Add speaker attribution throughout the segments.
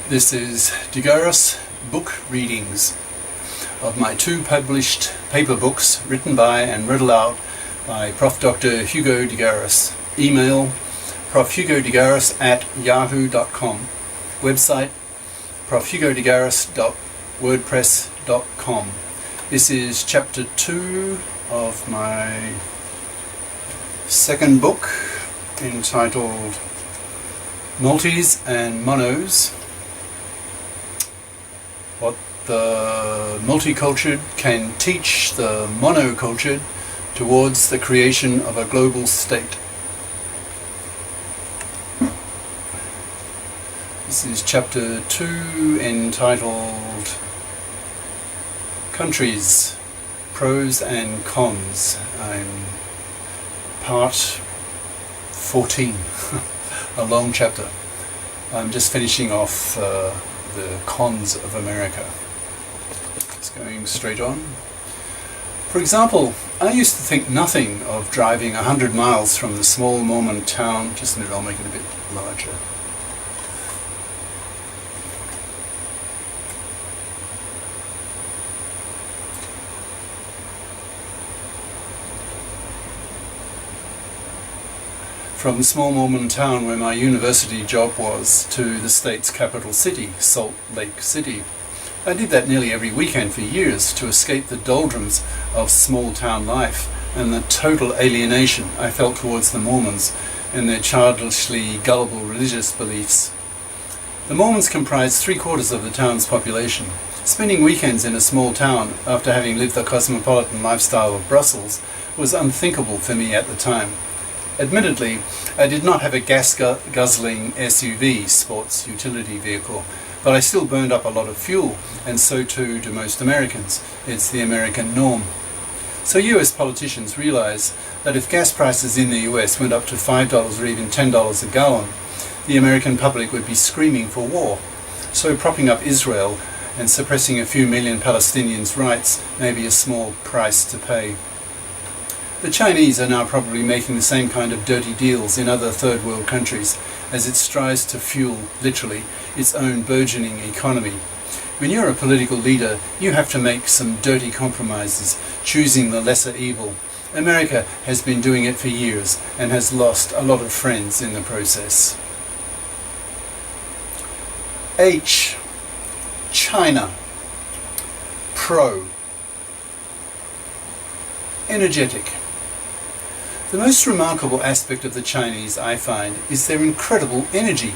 Speaker 1: This is Garis book readings of my two published paper books written by and read aloud by Prof. Dr. Hugo Garis. Email profhugodegaris@yahoo.com. Website profhugodegaris.wordpress.com. This is chapter 2 of my second book entitled Multis and Monos. What the multicultured can teach the monocultured towards the creation of a global state. This is chapter 2 entitled Countries, Pros and Cons. I'm part 14, a long chapter. I'm just finishing off the cons of America. Just going straight on. For example, I used to think nothing of driving 100 miles from the small Mormon town. Just a minute, I'll make it a bit larger. From the small Mormon town where my university job was to the state's capital city, Salt Lake City. I did that nearly every weekend for years to escape the doldrums of small town life and the total alienation I felt towards the Mormons and their childishly gullible religious beliefs. The Mormons comprised 3/4 of the town's population. Spending weekends in a small town after having lived the cosmopolitan lifestyle of Brussels was unthinkable for me at the time. Admittedly, I did not have a gas-guzzling SUV, sports utility vehicle, but I still burned up a lot of fuel, and so too do most Americans. It's the American norm. So US politicians realize that if gas prices in the US went up to $5 or even $10 a gallon, the American public would be screaming for war. So propping up Israel and suppressing a few million Palestinians' rights may be a small price to pay. The Chinese are now probably making the same kind of dirty deals in other third world countries as it strives to fuel, literally, its own burgeoning economy. When you're a political leader, you have to make some dirty compromises, choosing the lesser evil. America has been doing it for years and has lost a lot of friends in the process. H. China. Pro. Energetic. The most remarkable aspect of the Chinese, I find, is their incredible energy.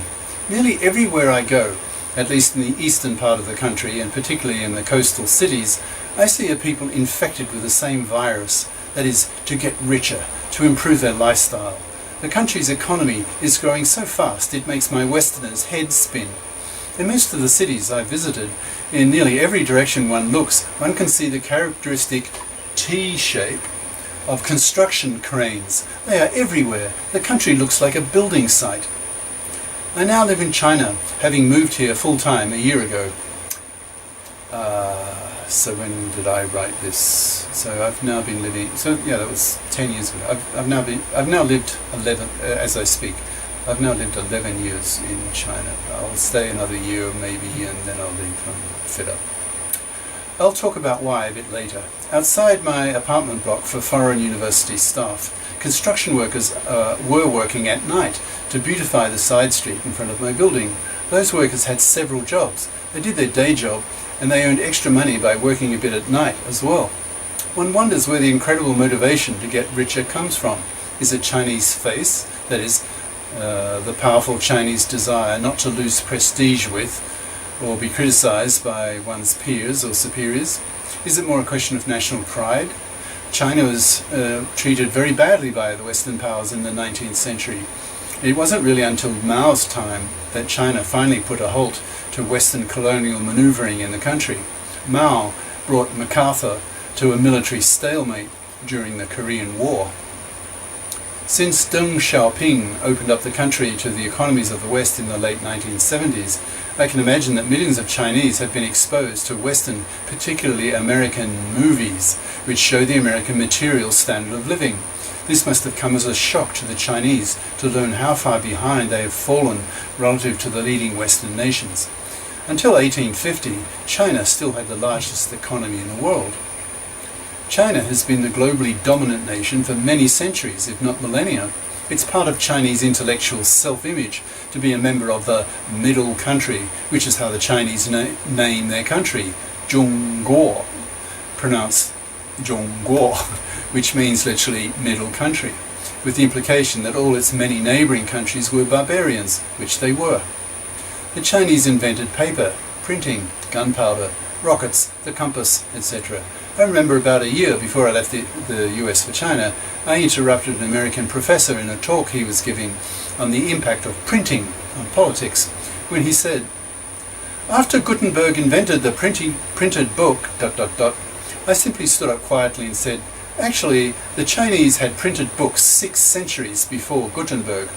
Speaker 1: Nearly everywhere I go, at least in the eastern part of the country, and particularly in the coastal cities, I see a people infected with the same virus, that is, to get richer, to improve their lifestyle. The country's economy is growing so fast it makes my Westerners' heads spin. In most of the cities I've visited, in nearly every direction one looks, one can see the characteristic T shape of construction cranes. They are everywhere. The country looks like a building site. I now live in China, having moved here full-time a year ago. So when did I write this? So I've now been living, that was 10 years ago. I've now lived 11, as I speak, I've now lived 11 years in China. I'll stay another year maybe, and then I'll leave. I'm fed up. I'll talk about why a bit later. Outside my apartment block for foreign university staff, construction workers were working at night to beautify the side street in front of my building. Those workers had several jobs. They did their day job and they earned extra money by working a bit at night as well. One wonders where the incredible motivation to get richer comes from. Is it Chinese face? That is, the powerful Chinese desire not to lose prestige with or be criticized by one's peers or superiors? Is it more a question of national pride? China was treated very badly by the Western powers in the 19th century. It wasn't really until Mao's time that China finally put a halt to Western colonial maneuvering in the country. Mao brought MacArthur to a military stalemate during the Korean War. Since Deng Xiaoping opened up the country to the economies of the West in the late 1970s, I can imagine that millions of Chinese have been exposed to Western, particularly American movies, which show the American material standard of living. This must have come as a shock to the Chinese to learn how far behind they have fallen relative to the leading Western nations. Until 1850, China still had the largest economy in the world. China has been the globally dominant nation for many centuries, if not millennia. It's part of Chinese intellectual self-image to be a member of the middle country, which is how the Chinese name their country, Zhongguo, pronounced Zhongguo, which means literally middle country, with the implication that all its many neighbouring countries were barbarians, which they were. The Chinese invented paper, printing, gunpowder, rockets, the compass, etc. I remember about a year before I left the US for China, I interrupted an American professor in a talk he was giving on the impact of printing on politics, when he said, "After Gutenberg invented the printed book, ... I simply stood up quietly and said, actually, the Chinese had printed books 6 centuries before Gutenberg."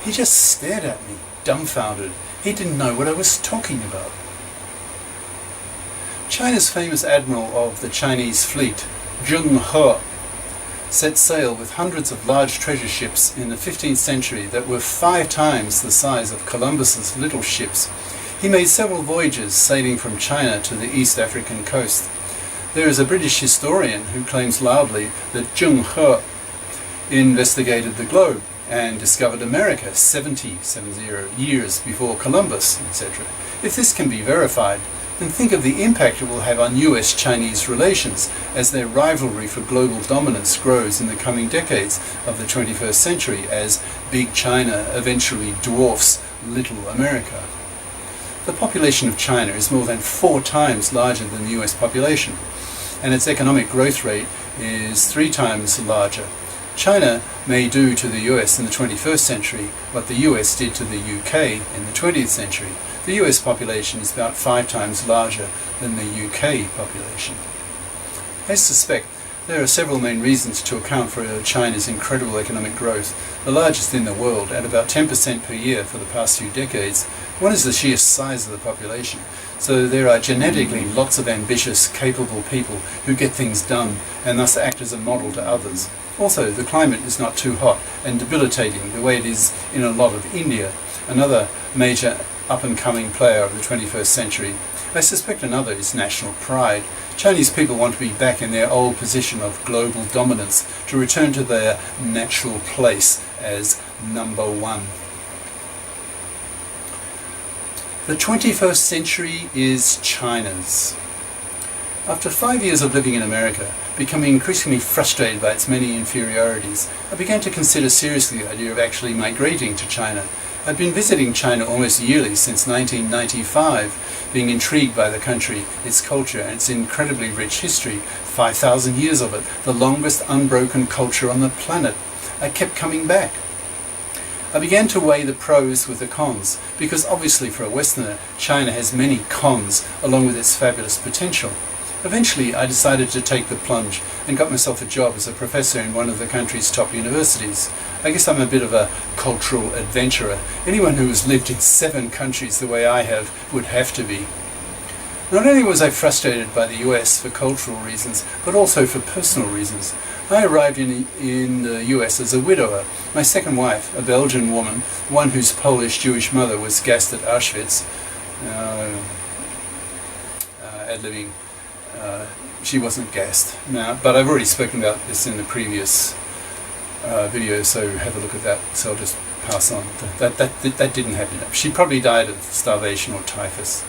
Speaker 1: He just stared at me, dumbfounded. He didn't know what I was talking about. China's famous admiral of the Chinese fleet, Zheng He, set sail with hundreds of large treasure ships in the 15th century that were 5 times the size of Columbus's little ships. He made several voyages sailing from China to the East African coast. There is a British historian who claims loudly that Zheng He investigated the globe and discovered America 70 years before Columbus, etc. If this can be verified, then think of the impact it will have on US-Chinese relations as their rivalry for global dominance grows in the coming decades of the 21st century as Big China eventually dwarfs Little America. The population of China is more than 4 times larger than the US population, and its economic growth rate is 3 times larger. China may do to the US in the 21st century what the US did to the UK in the 20th century. The US population is about 5 times larger than the UK population. I suspect there are several main reasons to account for China's incredible economic growth, the largest in the world, at about 10% per year for the past few decades. One is the sheer size of the population. So there are genetically lots of ambitious, capable people who get things done and thus act as a model to others. Also, the climate is not too hot and debilitating the way it is in a lot of India, another major up-and-coming player of the 21st century. I suspect another is national pride. Chinese people want to be back in their old position of global dominance, to return to their natural place as number one. The 21st century is China's. After 5 years of living in America, becoming increasingly frustrated by its many inferiorities, I began to consider seriously the idea of actually migrating to China. I've been visiting China almost yearly since 1995, being intrigued by the country, its culture, and its incredibly rich history, 5,000 years of it, the longest unbroken culture on the planet. I kept coming back. I began to weigh the pros with the cons, because obviously for a Westerner, China has many cons, along with its fabulous potential. Eventually, I decided to take the plunge and got myself a job as a professor in one of the country's top universities. I guess I'm a bit of a cultural adventurer. Anyone who has lived in 7 countries the way I have would have to be. Not only was I frustrated by the US for cultural reasons, but also for personal reasons. I arrived in the US as a widower. My second wife, a Belgian woman, one whose Polish-Jewish mother was gassed at Auschwitz, ad-libbing. She wasn't gassed. Now, but I've already spoken about this in the previous video, so have a look at that. So I'll just pass on. That didn't happen. She probably died of starvation or typhus.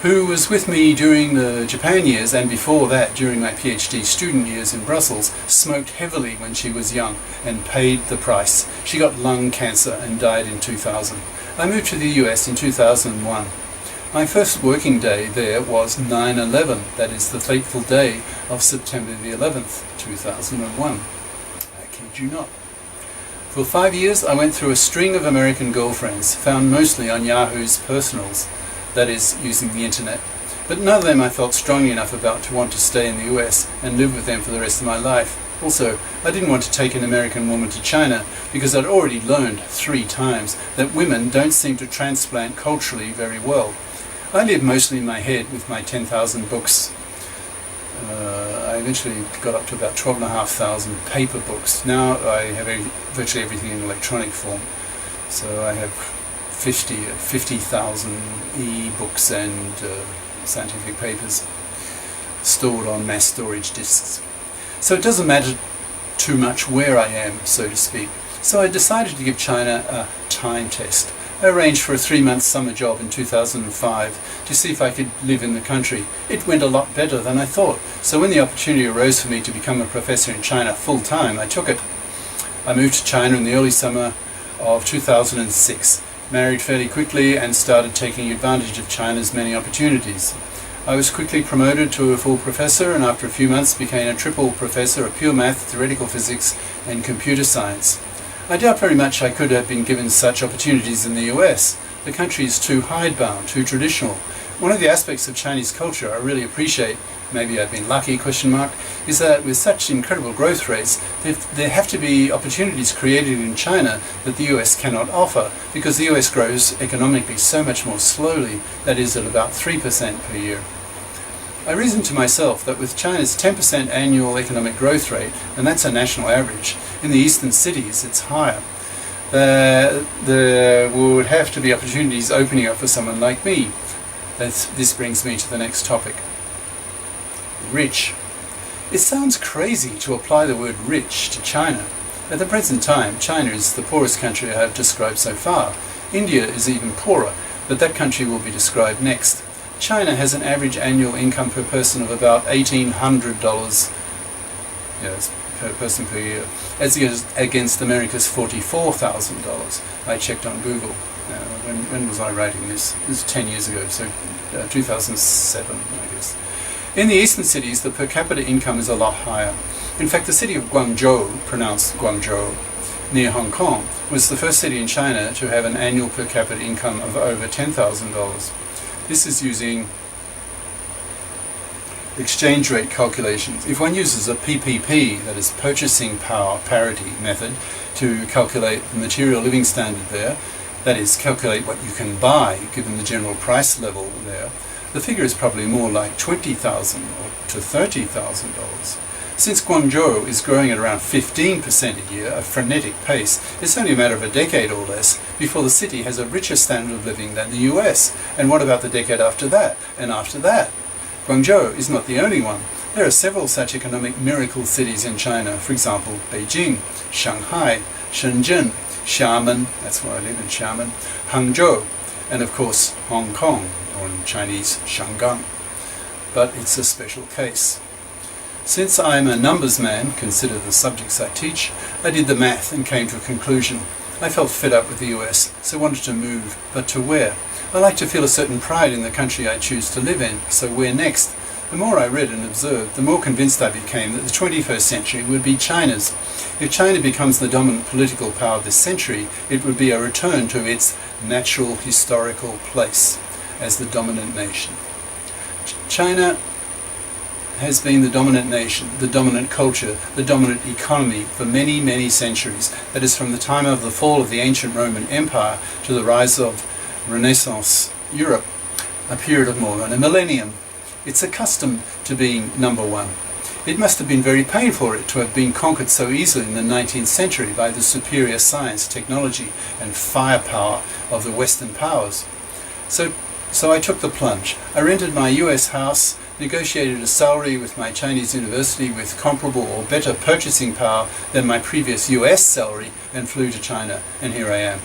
Speaker 1: Who was with me during the Japan years, and before that during my PhD student years in Brussels, smoked heavily when she was young and paid the price. She got lung cancer and died in 2000. I moved to the US in 2001. My first working day there was 9/11, that is the fateful day of September the 11th, 2001. I kid you not. For 5 years I went through a string of American girlfriends, found mostly on Yahoo's personals, that is, using the internet. But none of them I felt strongly enough about to want to stay in the US and live with them for the rest of my life. Also, I didn't want to take an American woman to China because I'd already learned 3 times that women don't seem to transplant culturally very well. I live mostly in my head with my 10,000 books. I eventually got up to about 12,500 paper books. Now I have virtually everything in electronic form. So I have 50,000 e-books and scientific papers stored on mass storage disks. So it doesn't matter too much where I am, so to speak. So I decided to give China a time test. I arranged for a 3-month summer job in 2005 to see if I could live in the country. It went a lot better than I thought. So when the opportunity arose for me to become a professor in China full-time, I took it. I moved to China in the early summer of 2006, married fairly quickly and started taking advantage of China's many opportunities. I was quickly promoted to a full professor and after a few months became a triple professor of pure math, theoretical physics and computer science. I doubt very much I could have been given such opportunities in the US. The country is too hidebound, too traditional. One of the aspects of Chinese culture I really appreciate, maybe I've been lucky, is that with such incredible growth rates, there have to be opportunities created in China that the US cannot offer, because the US grows economically so much more slowly, that is at about 3% per year. I reasoned to myself that with China's 10% annual economic growth rate, and that's a national average, in the eastern cities it's higher, there would have to be opportunities opening up for someone like me. This brings me to the next topic. Rich. It sounds crazy to apply the word rich to China. At the present time, China is the poorest country I have described so far. India is even poorer, but that country will be described next. China has an average annual income per person of about $1,800 per person per year, as against America's $44,000. I checked on Google. When was I writing this? It was 10 years ago, so 2007, I guess. In the eastern cities, the per capita income is a lot higher. In fact, the city of Guangzhou, pronounced Guangzhou, near Hong Kong, was the first city in China to have an annual per capita income of over $10,000. This is using exchange rate calculations. If one uses a PPP, that is purchasing power parity method, to calculate the material living standard there, that is, calculate what you can buy given the general price level there, the figure is probably more like $20,000 to $30,000. Since Guangzhou is growing at around 15% a year, a frenetic pace, it's only a matter of a decade or less before the city has a richer standard of living than the US. And what about the decade after that, and after that? Guangzhou is not the only one. There are several such economic miracle cities in China, for example, Beijing, Shanghai, Shenzhen, Xiamen, that's where I live in Xiamen, Hangzhou, and of course Hong Kong, or in Chinese, Shangang. But it's a special case. Since I am a numbers man, consider the subjects I teach, I did the math and came to a conclusion. I felt fed up with the US, so wanted to move, but to where? I like to feel a certain pride in the country I choose to live in, so where next? The more I read and observed, the more convinced I became that the 21st century would be China's. If China becomes the dominant political power of this century, it would be a return to its natural historical place as the dominant nation. China has been the dominant nation, the dominant culture, the dominant economy for many, many centuries. That is, from the time of the fall of the ancient Roman Empire to the rise of Renaissance Europe, a period of more than a millennium. It's accustomed to being number one. It must have been very painful for it to have been conquered so easily in the 19th century by the superior science, technology and firepower of the Western powers. So I took the plunge. I rented my US house, negotiated a salary with my Chinese university with comparable or better purchasing power than my previous US salary, and flew to China, and here I am.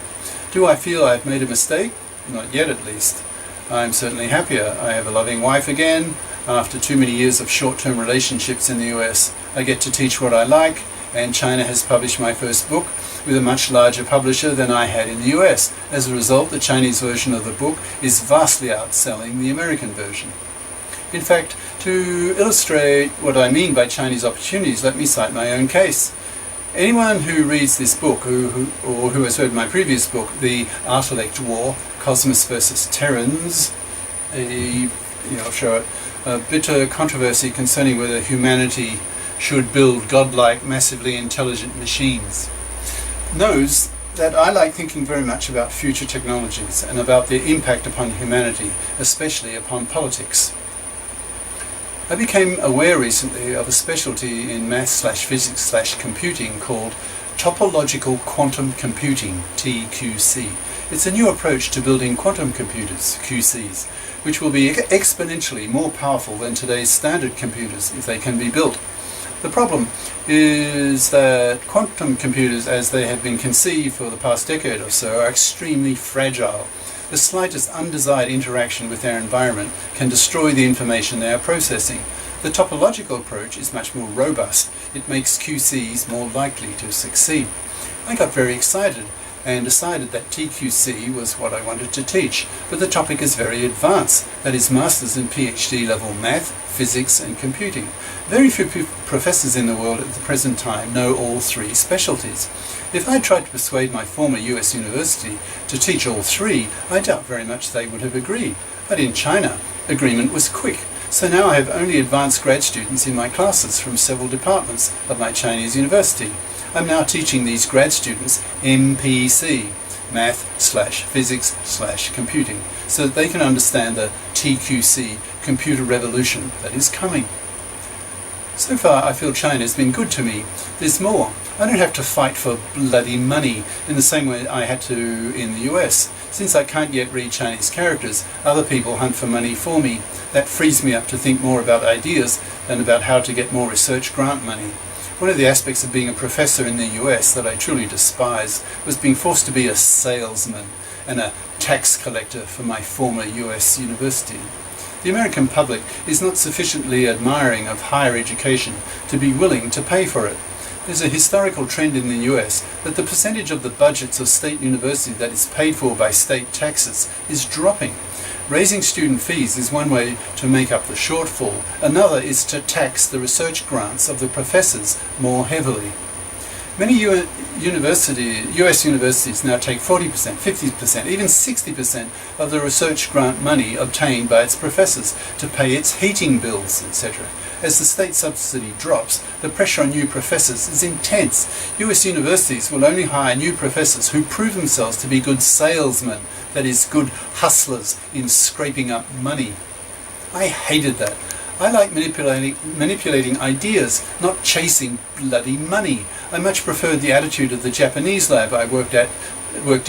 Speaker 1: Do I feel I've made a mistake? Not yet, at least. I'm certainly happier. I have a loving wife again. After too many years of short-term relationships in the US, I get to teach what I like, and China has published my first book with a much larger publisher than I had in the US. As a result, the Chinese version of the book is vastly outselling the American version. In fact, to illustrate what I mean by Chinese opportunities, let me cite my own case. Anyone who reads this book, who has read my previous book, The Artilect War, Cosmos versus Terrans, I'll show it, a bitter controversy concerning whether humanity should build godlike, massively intelligent machines, knows that I like thinking very much about future technologies and about their impact upon humanity, especially upon politics. I became aware recently of a specialty in maths/physics/computing called topological quantum computing, TQC. It's a new approach to building quantum computers, QCs, which will be exponentially more powerful than today's standard computers if they can be built. The problem is that quantum computers, as they have been conceived for the past decade or so, are extremely fragile. The slightest undesired interaction with their environment can destroy the information they are processing. The topological approach is much more robust. It makes QCs more likely to succeed. I got very excited and decided that TQC was what I wanted to teach, but the topic is very advanced, that is master's and PhD level math, physics and computing. Very few professors in the world at the present time know all three specialties. If I tried to persuade my former US university to teach all three, I doubt very much they would have agreed. But in China, agreement was quick. So now I have only advanced grad students in my classes from several departments of my Chinese university. I'm now teaching these grad students MPC, Math/Physics/Computing, so that they can understand the TQC, computer revolution, that is coming. So far I feel China has been good to me. There's more. I don't have to fight for bloody money in the same way I had to in the US. Since I can't yet read Chinese characters, other people hunt for money for me. That frees me up to think more about ideas than about how to get more research grant money. One of the aspects of being a professor in the US that I truly despised was being forced to be a salesman and a tax collector for my former US university. The American public is not sufficiently admiring of higher education to be willing to pay for it. There's a historical trend in the US that the percentage of the budgets of state universities that is paid for by state taxes is dropping. Raising student fees is one way to make up the shortfall. Another is to tax the research grants of the professors more heavily. Many US universities now take 40%, 50%, even 60% of the research grant money obtained by its professors to pay its heating bills, etc. As the state subsidy drops, the pressure on new professors is intense. US universities will only hire new professors who prove themselves to be good salesmen, that is, good hustlers in scraping up money. I hated that. I like manipulating ideas, not chasing bloody money. I much preferred the attitude of the Japanese lab I worked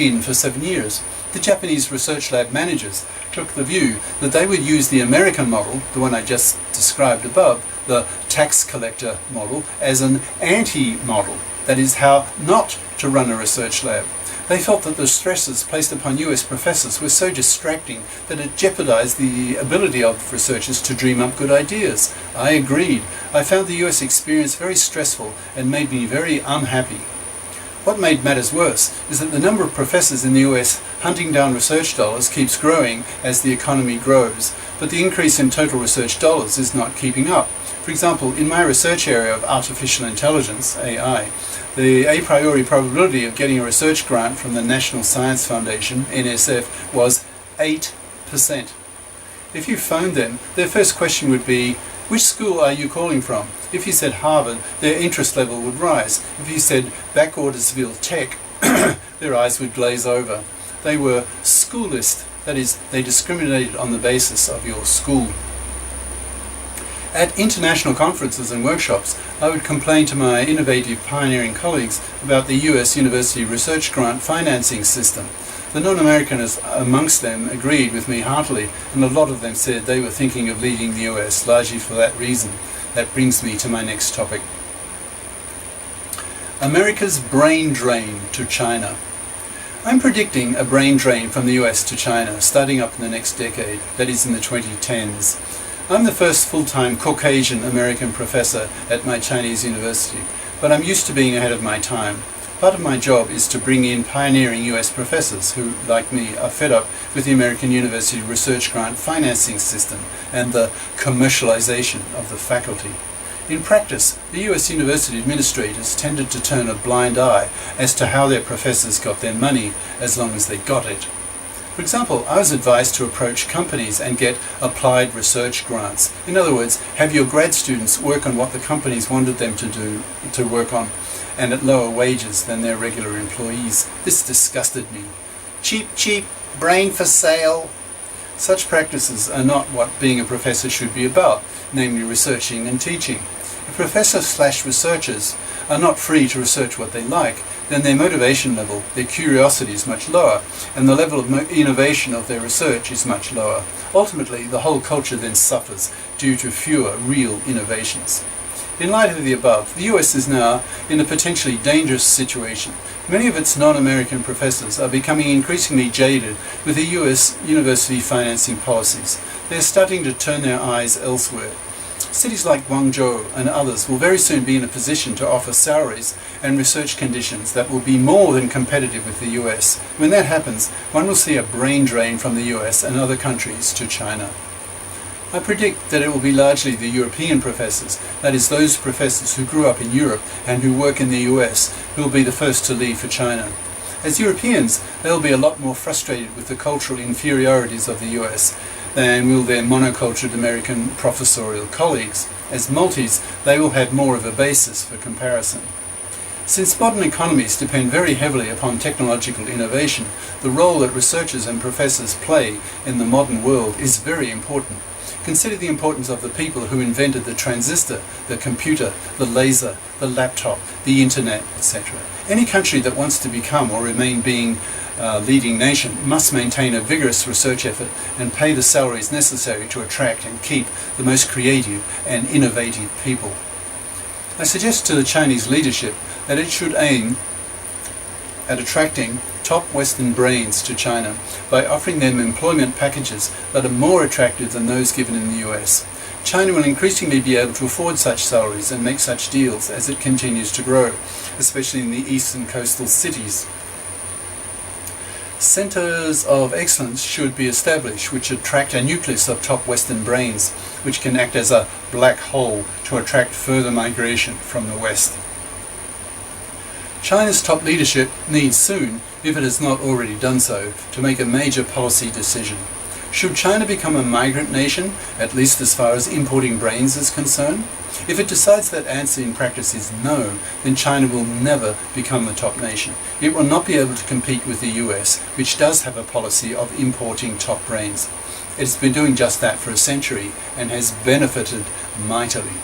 Speaker 1: in for 7 years. The Japanese research lab managers took the view that they would use the American model, the one I just described above, the tax collector model, as an anti-model. That is how not to run a research lab. They felt that the stresses placed upon US professors were so distracting that it jeopardized the ability of researchers to dream up good ideas. I agreed. I found the US experience very stressful and made me very unhappy. What made matters worse is that the number of professors in the US hunting down research dollars keeps growing as the economy grows, but the increase in total research dollars is not keeping up. For example, in my research area of artificial intelligence, AI, the a priori probability of getting a research grant from the National Science Foundation, NSF, was 8%. If you phoned them, their first question would be, which school are you calling from? If you said Harvard, their interest level would rise. If you said Backwattersville Tech, their eyes would glaze over. They were schoolist, that is, they discriminated on the basis of your school. At international conferences and workshops, I would complain to my innovative pioneering colleagues about the US university research grant financing system. The non-Americans amongst them agreed with me heartily, and a lot of them said they were thinking of leaving the US largely for that reason. That brings me to my next topic. America's brain drain to China. I'm predicting a brain drain from the US to China starting up in the next decade, that is in the 2010s. I'm the first full-time Caucasian American professor at my Chinese university, but I'm used to being ahead of my time. Part of my job is to bring in pioneering US professors who, like me, are fed up with the American university research grant financing system and the commercialization of the faculty. In practice, the US university administrators tended to turn a blind eye as to how their professors got their money as long as they got it. For example, I was advised to approach companies and get applied research grants. In other words, have your grad students work on what the companies wanted them to work on, and at lower wages than their regular employees. This disgusted me. Cheap, brain for sale. Such practices are not what being a professor should be about, namely researching and teaching. If professors/researchers are not free to research what they like, then their motivation level, their curiosity is much lower, and the level of innovation of their research is much lower. Ultimately, the whole culture then suffers due to fewer real innovations. In light of the above, the US is now in a potentially dangerous situation. Many of its non-American professors are becoming increasingly jaded with the US university financing policies. They are starting to turn their eyes elsewhere. Cities like Guangzhou and others will very soon be in a position to offer salaries and research conditions that will be more than competitive with the US. When that happens, one will see a brain drain from the US and other countries to China. I predict that it will be largely the European professors, that is, those professors who grew up in Europe and who work in the US, who will be the first to leave for China. As Europeans, they will be a lot more frustrated with the cultural inferiorities of the US than will their monocultured American professorial colleagues. As multis, they will have more of a basis for comparison. Since modern economies depend very heavily upon technological innovation, the role that researchers and professors play in the modern world is very important. Consider the importance of the people who invented the transistor, the computer, the laser, the laptop, the internet, etc. Any country that wants to become or remain being a leading nation must maintain a vigorous research effort and pay the salaries necessary to attract and keep the most creative and innovative people. I suggest to the Chinese leadership that it should aim at attracting top Western brains to China by offering them employment packages that are more attractive than those given in the US. China will increasingly be able to afford such salaries and make such deals as it continues to grow, especially in the eastern coastal cities. Centres of excellence should be established which attract a nucleus of top Western brains, which can act as a black hole to attract further migration from the West. China's top leadership needs soon, if it has not already done so, to make a major policy decision. Should China become a migrant nation, at least as far as importing brains is concerned? If it decides that answer in practice is no, then China will never become the top nation. It will not be able to compete with the US, which does have a policy of importing top brains. It's been doing just that for a century and has benefited mightily.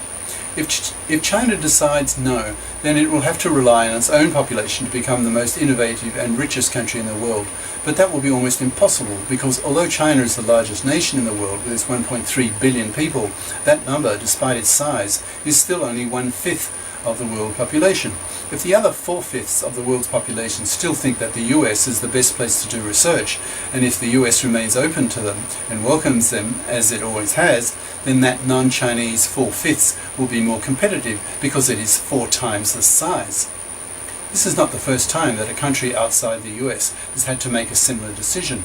Speaker 1: If China decides no, then it will have to rely on its own population to become the most innovative and richest country in the world. But that will be almost impossible because although China is the largest nation in the world with its 1.3 billion people, that number, despite its size, is still only 1/5 of the world population. If the other 4/5 of the world's population still think that the US is the best place to do research, and if the US remains open to them and welcomes them as it always has, then that non-Chinese 4/5 will be more competitive because it is 4 times the size. This is not the first time that a country outside the US has had to make a similar decision.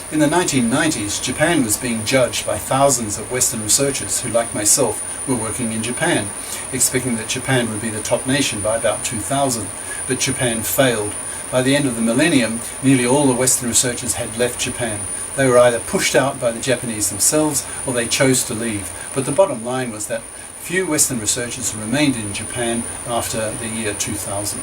Speaker 1: In the 1990s, Japan was being judged by thousands of Western researchers who, like myself, were working in Japan, expecting that Japan would be the top nation by about 2000, but Japan failed. By the end of the millennium, nearly all the Western researchers had left Japan. They were either pushed out by the Japanese themselves or they chose to leave. But the bottom line was that few Western researchers remained in Japan after the year 2000.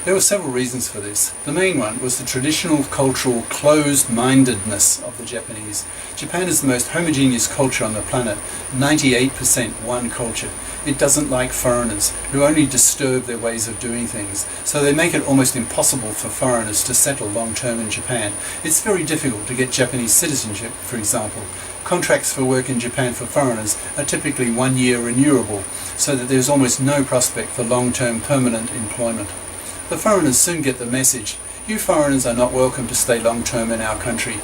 Speaker 1: There were several reasons for this. The main one was the traditional cultural closed-mindedness of the Japanese. Japan is the most homogeneous culture on the planet, 98% one culture. It doesn't like foreigners who only disturb their ways of doing things, so they make it almost impossible for foreigners to settle long-term in Japan. It's very difficult to get Japanese citizenship, for example. Contracts for work in Japan for foreigners are typically 1 year renewable, so that there's almost no prospect for long-term permanent employment. The foreigners soon get the message, you foreigners are not welcome to stay long-term in our country.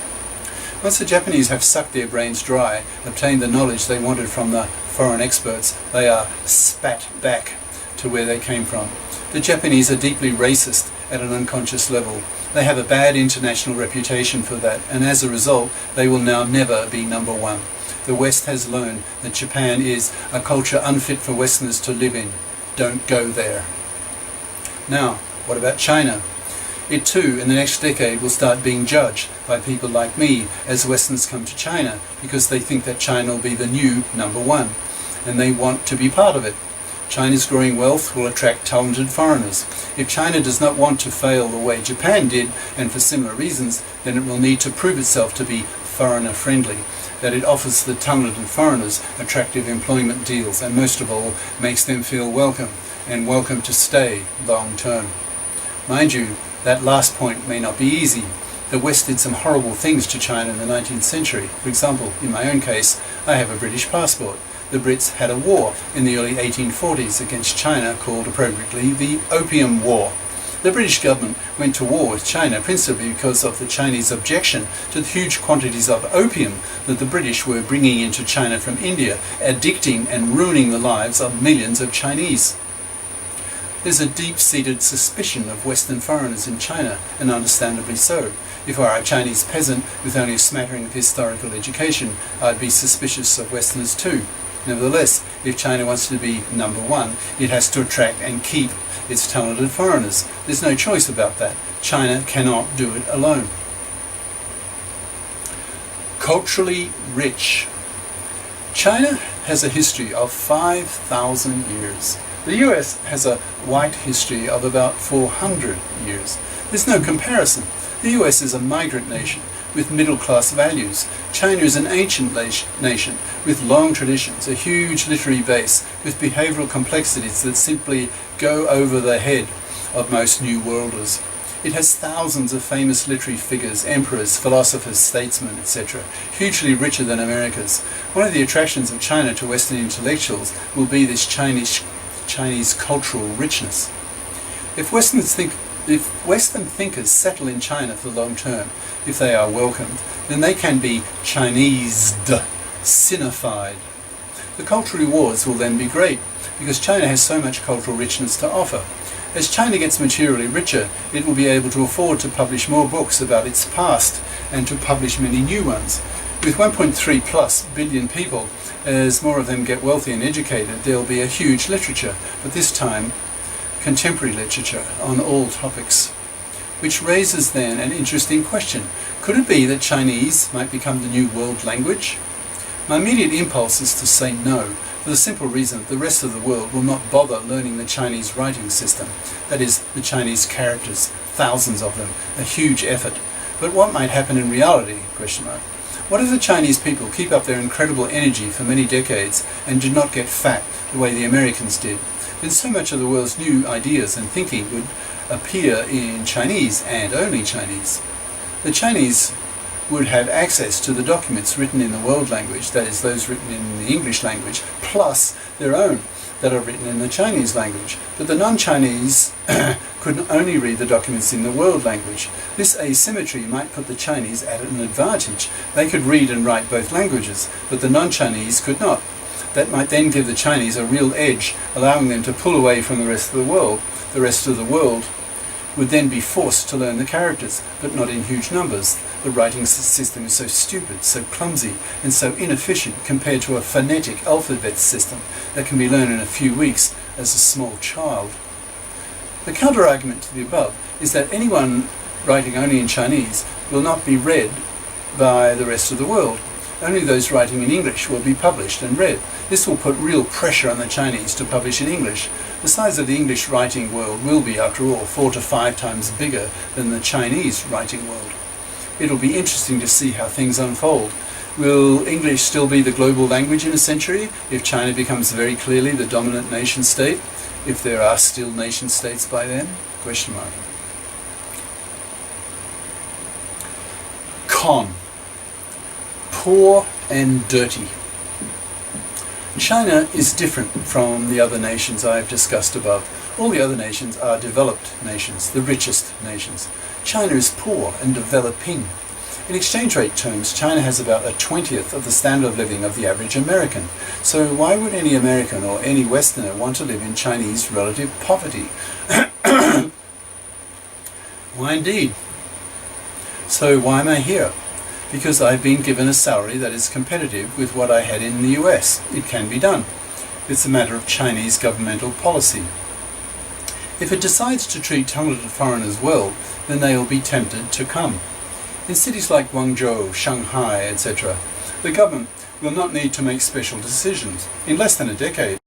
Speaker 1: Once the Japanese have sucked their brains dry, obtained the knowledge they wanted from the foreign experts, they are spat back to where they came from. The Japanese are deeply racist at an unconscious level. They have a bad international reputation for that, and as a result, they will now never be number one. The West has learned that Japan is a culture unfit for Westerners to live in. Don't go there. Now, what about China? It too, in the next decade, will start being judged by people like me as Westerners come to China because they think that China will be the new number one, and they want to be part of it. China's growing wealth will attract talented foreigners. If China does not want to fail the way Japan did, and for similar reasons, then it will need to prove itself to be foreigner-friendly, that it offers the talented foreigners attractive employment deals, and most of all, makes them feel welcome, and welcome to stay long term. Mind you, that last point may not be easy. The West did some horrible things to China in the 19th century. For example, in my own case, I have a British passport. The Brits had a war in the early 1840s against China called appropriately the Opium War. The British government went to war with China principally because of the Chinese objection to the huge quantities of opium that the British were bringing into China from India, addicting and ruining the lives of millions of Chinese. There's a deep-seated suspicion of Western foreigners in China, and understandably so. If I were a Chinese peasant with only a smattering of historical education, I'd be suspicious of Westerners too. Nevertheless, if China wants to be number one, it has to attract and keep its talented foreigners. There's no choice about that. China cannot do it alone. Culturally rich. China has a history of 5,000 years. The US has a white history of about 400 years. There's no comparison. The US is a migrant nation with middle-class values. China is an ancient nation with long traditions, a huge literary base with behavioural complexities that simply go over the head of most New Worlders. It has thousands of famous literary figures, emperors, philosophers, statesmen, etc., hugely richer than America's. One of the attractions of China to Western intellectuals will be this Chinese cultural richness. If Western thinkers settle in China for the long term, if they are welcomed, then they can be Chinesed, Sinified. The cultural rewards will then be great, because China has so much cultural richness to offer. As China gets materially richer, it will be able to afford to publish more books about its past and to publish many new ones. With 1.3 plus billion people, as more of them get wealthy and educated, there will be a huge literature, but this time contemporary literature on all topics. Which raises then an interesting question. Could it be that Chinese might become the new world language? My immediate impulse is to say no, for the simple reason that the rest of the world will not bother learning the Chinese writing system, that is, the Chinese characters, thousands of them, a huge effort. But what might happen in reality? What if the Chinese people keep up their incredible energy for many decades and do not get fat the way the Americans did? Then so much of the world's new ideas and thinking would appear in Chinese and only Chinese. The Chinese would have access to the documents written in the world language, that is, those written in the English language, plus their own that are written in the Chinese language. But the non-Chinese could only read the documents in the world language. This asymmetry might put the Chinese at an advantage. They could read and write both languages, but the non-Chinese could not. That might then give the Chinese a real edge, allowing them to pull away from the rest of the world. The rest of the world would then be forced to learn the characters, but not in huge numbers. The writing system is so stupid, so clumsy, and so inefficient compared to a phonetic alphabet system that can be learned in a few weeks as a small child. The counter-argument to the above is that anyone writing only in Chinese will not be read by the rest of the world. Only those writing in English will be published and read. This will put real pressure on the Chinese to publish in English. The size of the English writing world will be, after all, 4 to 5 times bigger than the Chinese writing world. It'll be interesting to see how things unfold. Will English still be the global language in a century if China becomes very clearly the dominant nation state? If there are still nation states by then? Con. Poor and dirty. China is different from the other nations I have discussed above. All the other nations are developed nations, the richest nations. China is poor and developing. In exchange rate terms, China has about 1/20th of the standard of living of the average American. So why would any American or any Westerner want to live in Chinese relative poverty? Why indeed? So why am I here? Because I've been given a salary that is competitive with what I had in the US. It can be done. It's a matter of Chinese governmental policy. If it decides to treat talented foreigners well, then they will be tempted to come. In cities like Guangzhou, Shanghai, etc., the government will not need to make special decisions. In less than a decade,